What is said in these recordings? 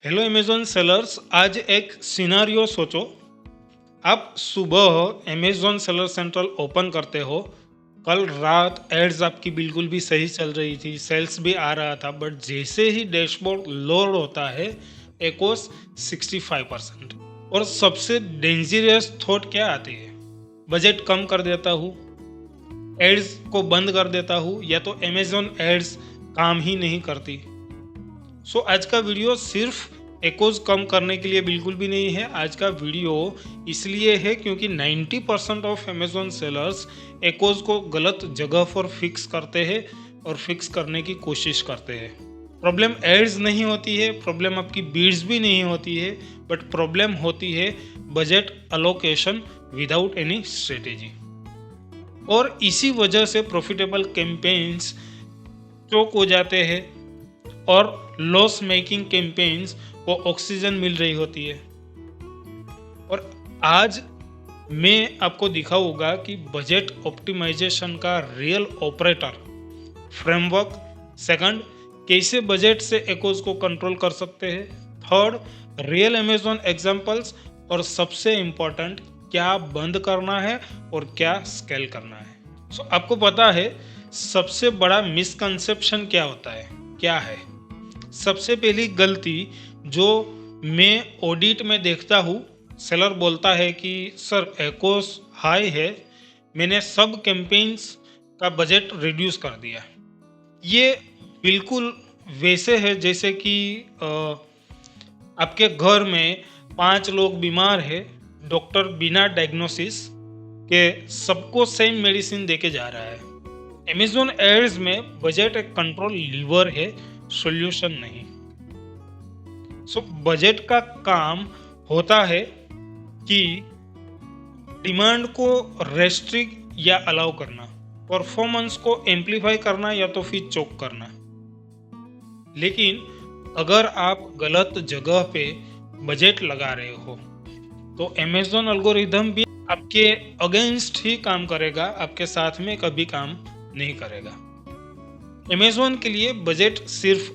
Hello Amazon sellers, आज एक scenario सोचो। आप सुबह अमेज़न सेलर सेंट्रल ओपन करते हो। कल रात एड्स आपकी बिल्कुल भी सही चल रही थी, सेल्स भी आ रहा था, बट जैसे ही डैशबोर्ड लोड होता है एकोस 65%। और सबसे डेंजरस थॉट क्या आती है? बजट कम कर देता हूँ, एड्स को बंद कर देता हूँ, या तो अमेज़न एड्स काम ही नहीं करती। सो आज का वीडियो सिर्फ एकोज कम करने के लिए बिल्कुल भी नहीं है। आज का वीडियो इसलिए है क्योंकि 90% ऑफ अमेज़न सेलर्स एकोज को गलत जगह पर फिक्स करते हैं और फिक्स करने की कोशिश करते हैं। प्रॉब्लम एड्स नहीं होती है, प्रॉब्लम आपकी बीड्स भी नहीं होती है, बट प्रॉब्लम होती है budget allocation without any strategy. और इसी वजह से प्रॉफिटेबल कैंपेन्स चोक हो जाते हैं और लॉस मेकिंग कैंपेन्स को ऑक्सीजन मिल रही होती है। और आज मैं आपको दिखाऊंगा कि बजट ऑप्टिमाइजेशन का रियल ऑपरेटर फ्रेमवर्क, सेकंड कैसे बजट से एकोज को कंट्रोल कर सकते हैं, थर्ड रियल अमेज़न एग्जांपल्स, और सबसे इम्पोर्टेंट क्या बंद करना है और क्या स्केल करना है। सो आपको पता है सबसे बड़ा मिसकंसेप्शन क्या होता है, क्या है? सबसे पहली गलती जो मैं ऑडिट में देखता हूँ, सेलर बोलता है कि सर एकोस हाई है, मैंने सब कैंपेन्स का बजट रिड्यूस कर दिया। ये बिल्कुल वैसे है जैसे कि आपके घर में 5 लोग बीमार है, डॉक्टर बिना डायग्नोसिस के सबको सेम मेडिसिन देके जा रहा है। अमेज़न एड्स में बजट एक कंट्रोल लीवर है, सॉल्यूशन नहीं। सो बजट का काम होता है कि डिमांड को रेस्ट्रिक्ट या अलाउ करना, परफॉर्मेंस को एम्पलीफाई करना या तो फिर चोक करना। लेकिन अगर आप गलत जगह पे बजट लगा रहे हो तो अमेज़न एल्गोरिथम भी आपके अगेंस्ट ही काम करेगा, आपके साथ में कभी काम नहीं करेगा। अमेज़न के लिए बजट सिर्फ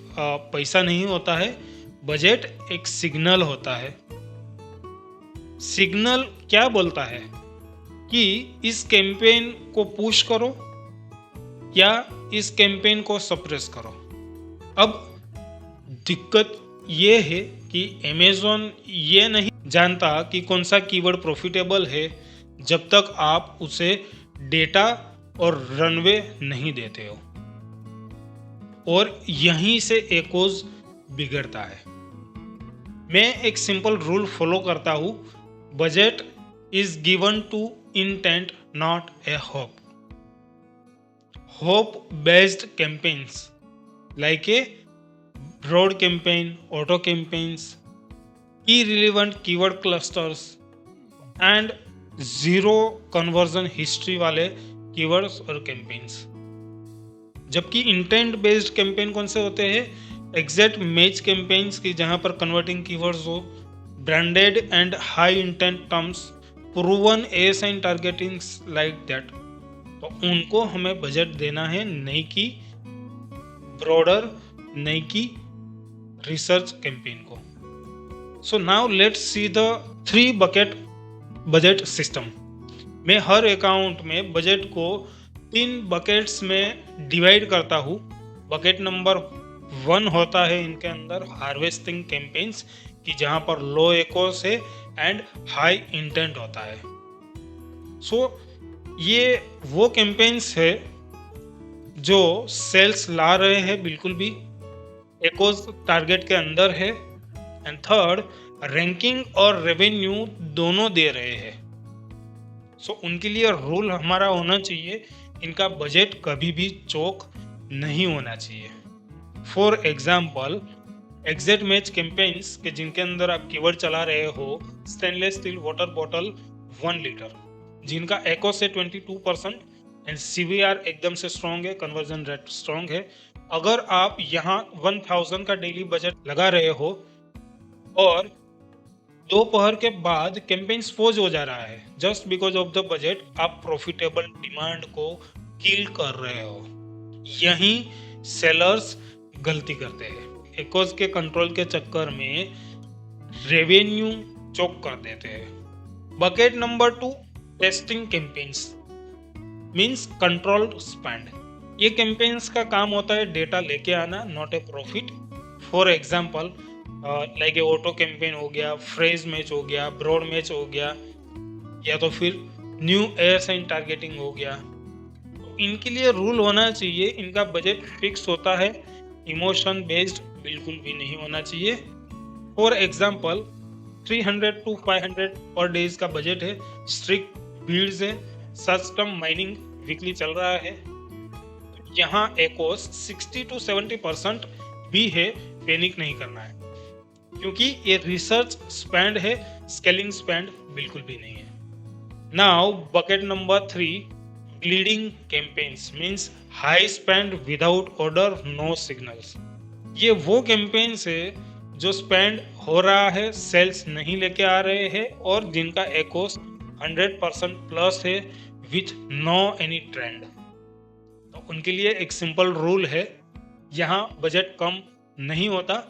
पैसा नहीं होता है, बजट एक सिग्नल होता है। सिग्नल क्या बोलता है कि इस कैंपेन को पुश करो या इस कैंपेन को सप्रेस करो। अब दिक्कत ये है कि अमेज़न ये नहीं जानता कि कौन सा कीवर्ड प्रॉफिटेबल है जब तक आप उसे डेटा और रनवे नहीं देते हो, और यहीं से एकोज बिगड़ता है। मैं एक सिंपल रूल फॉलो करता हूँ, budget is given to intent not a hope. Hope based campaigns like a broad campaign, auto campaigns, irrelevant keyword clusters and zero conversion history वाले कीवर्ड्स और कैंपेन्स। जबकि इंटेंट बेस्ड कैंपेन कौन से होते हैं? Exact match campaigns की जहां पर कन्वर्टिंग कीवर्ड्स हो, branded and high intent terms, proven assign targeting like that. तो उनको हमें बजट देना है, नहीं कि ब्रॉडर, नहीं कि रिसर्च कैंपेन को। So now let's see the 3 bucket budget system. मैं हर अकाउंट में बजट को 3 बकेट्स में डिवाइड करता हूँ। बकेट नंबर 1 होता है इनके अंदर हार्वेस्टिंग कैंपेन्स की, जहाँ पर लो एकोस है एंड हाई इंटेंट होता है। सो ये वो कैंपेन्स है जो सेल्स ला रहे हैं, बिल्कुल भी एकोस टारगेट के अंदर है, एंड थर्ड रैंकिंग और रेवेन्यू दोनों दे रहे हैं। सो उनके लिए रूल हमारा होना चाहिए, इनका बजट कभी भी चोक नहीं होना चाहिए। For example exact match campaigns के जिनके अंदर आप कीवर्ड चला रहे हो, stainless still water bottle 1 litre, जिनका एको से 22% एंड CVR एकदम से स्ट्रॉन्ग है, कन्वर्जन रेट स्ट्रॉन्ग है। अगर आप यहाँ 1000 का डेली बजट लगा रहे हो और दोपहर के बाद कैंपेन्स पोज हो जा रहा है just because of the budget, आप प्रॉफिटेबल डिमांड को किल कर रहे हो। यहीं सेलर्स गलती करते हैं। एकोस के कंट्रोल के चक्कर में रेवेन्यू चोक कर देते हैं। Bucket number 2, testing campaigns means controlled spend. ये कैंपेन्स का काम होता है डेटा लेके आना, not a profit. For example like a auto campaign हो गया, फ्रेज मैच हो गया, ब्रॉड मैच हो गया, या तो फिर न्यू एयरसाइन टारगेटिंग हो गया। तो इनके लिए रूल होना चाहिए, इनका बजट फिक्स होता है, इमोशन बेस्ड बिल्कुल भी नहीं होना चाहिए। फॉर एग्जांपल 300 to 500 पर डेज का बजट है, स्ट्रिक्ट बीड्स है, सस्टम माइनिंग वीकली चल रहा है। यहाँ एकोस 60 to 70% भी है, पैनिक नहीं करना है, क्योंकि ये रिसर्च स्पेंड है, स्केलिंग स्पेंड बिल्कुल भी नहीं है। Now bucket number 3, bleeding campaigns means high spend without order, no signals. ये वो कैंपेन्स है जो स्पेंड हो रहा है, सेल्स नहीं लेके आ रहे हैं और जिनका एकोस 100% प्लस है विथ नो एनी ट्रेंड। तो उनके लिए एक सिंपल रूल है, यहाँ बजट कम नहीं होता,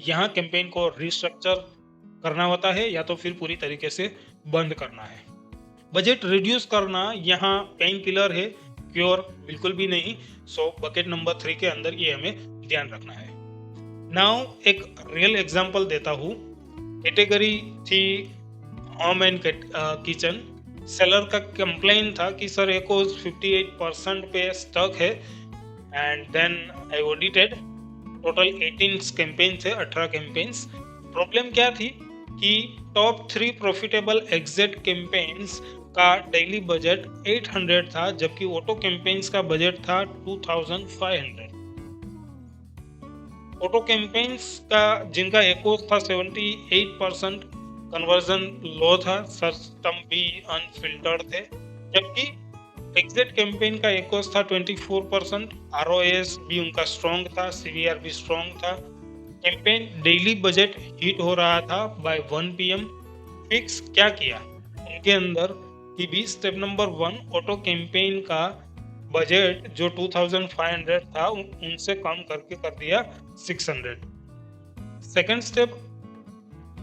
यहाँ कैंपेन को रिस्ट्रक्चर करना होता है या तो फिर पूरी तरीके से बंद करना है। बजट रिड्यूस करना यहाँ पेन किलर है, क्योर बिल्कुल भी नहीं। सो बकेट नंबर 3 के अंदर ये हमें ध्यान रखना है। नाउ एक रियल एग्जांपल देता हूँ। कैटेगरी थी होम एंड किचन। सेलर का कंप्लेन था कि सर एकोस 58% पे स्टक है, and then I audited, total 18 campaign थे, 18 कैंपेन्स। प्रॉब्लम क्या थी कि टॉप 3 प्रॉफिटेबल एग्जिट कैंपेन्स का डेली बजट 800 था, जबकि ऑटो कैंपेन्स का बजट था 2500। ऑटो कैंपेन्स का जिनका एकोस था 78%, कन्वर्जन लो था, सस्टम भी अनफिल्टर्ड थे, जबकि एग्जिट कैंपेन का एकोस था 24%, आरओएस भी उनका स्ट्रॉन्ग था, सीवीआर भी स्ट्रॉन्ग था। कैंपेन डेली बजट हिट हो रहा था बाय 1 PM। फिक्स क्या किया उनके अंदर कि भी स्टेप नंबर 1, ऑटो कैंपेन का बजट जो 2500 था उनसे कम करके कर दिया 600। सेकंड स्टेप,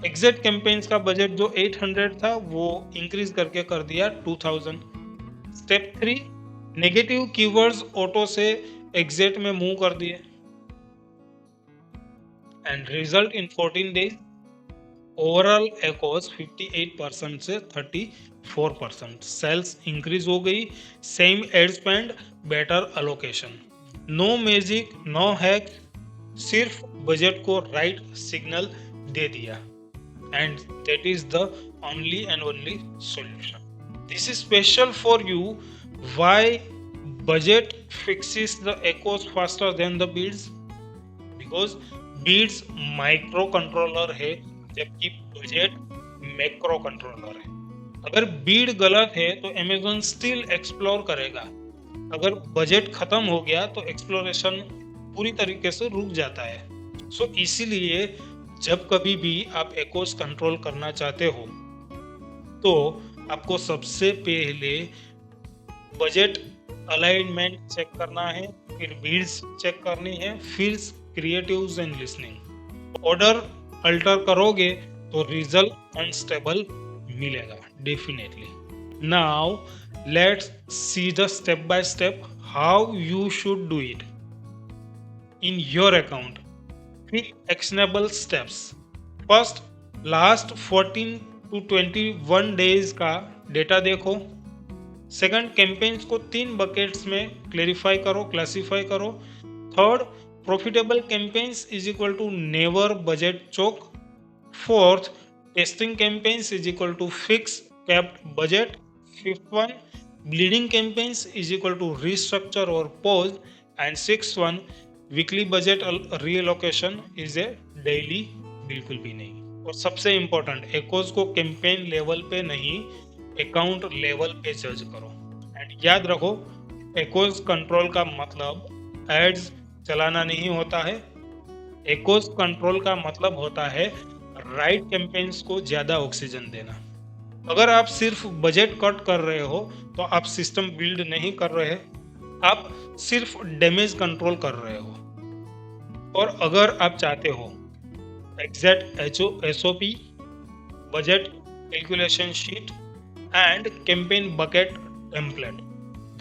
एग्जिट कैंपेन्स का बजट जो 800 था वो इंक्रीज करके कर दिया 2000। स्टेप 3, नेगेटिव कीवर्ड्स ऑटो से एग्जिट में मूव कर दिए, and result in 14 days overall ACOS 58% से 34%। सेल्स इंक्रीज हो गई, same ad spend, better allocation. No magic, no hack, सिर्फ बजट को राइट सिग्नल दे दिया, and that is the only and only solution. This is special for you. Why budget fixes the echoes faster than the beads? Because beads microcontroller है, जबकि budget macro controller है। अगर बीड गलत है तो Amazon still explore करेगा, अगर budget खत्म हो गया तो एक्सप्लोरेशन पूरी तरीके से रुक जाता है। सो इसीलिए जब कभी भी आप एकोस कंट्रोल करना चाहते हो तो आपको सबसे पहले बजट अलाइनमेंट चेक करना है, फिर बीड्स चेक करनी है, फिर creatives and listening. Order alter करोगे तो रिजल्ट अनस्टेबल मिलेगा definitely. Now let's see the step by step how you should do it in your account. Quick actionable steps. First, last 14 to 21 days का data देखो। Second, campaigns को 3 buckets में clarify करो, classify करो। Third, profitable campaigns is equal to never budget choke. Fourth, testing campaigns is equal to fix capped budget. Fifth one, bleeding campaigns is equal to restructure और pause. And sixth one, weekly budget reallocation is a daily बिल्कुल भी नहीं। और सबसे important, एकोस को campaign level पे नहीं, account level पे जज करो। एंड याद रखो, एकोस कंट्रोल का मतलब एड्स चलाना नहीं होता है। एकोस कंट्रोल का मतलब होता है राइट कैंपेन्स को ज्यादा ऑक्सीजन देना। अगर आप सिर्फ बजट कट कर रहे हो तो आप सिस्टम बिल्ड नहीं कर रहे, आप सिर्फ डैमेज कंट्रोल कर रहे हो। और अगर आप चाहते हो exact SOP, budget calculation sheet, and campaign bucket template,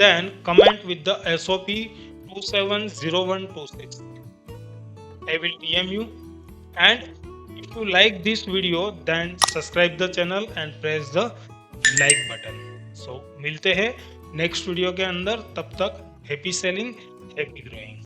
then comment with the SOP 270126. I will DM you. And if you like this video, then subscribe the channel and press the like button. So मिलते हैं next video के अंदर, तब तक happy selling, happy growing.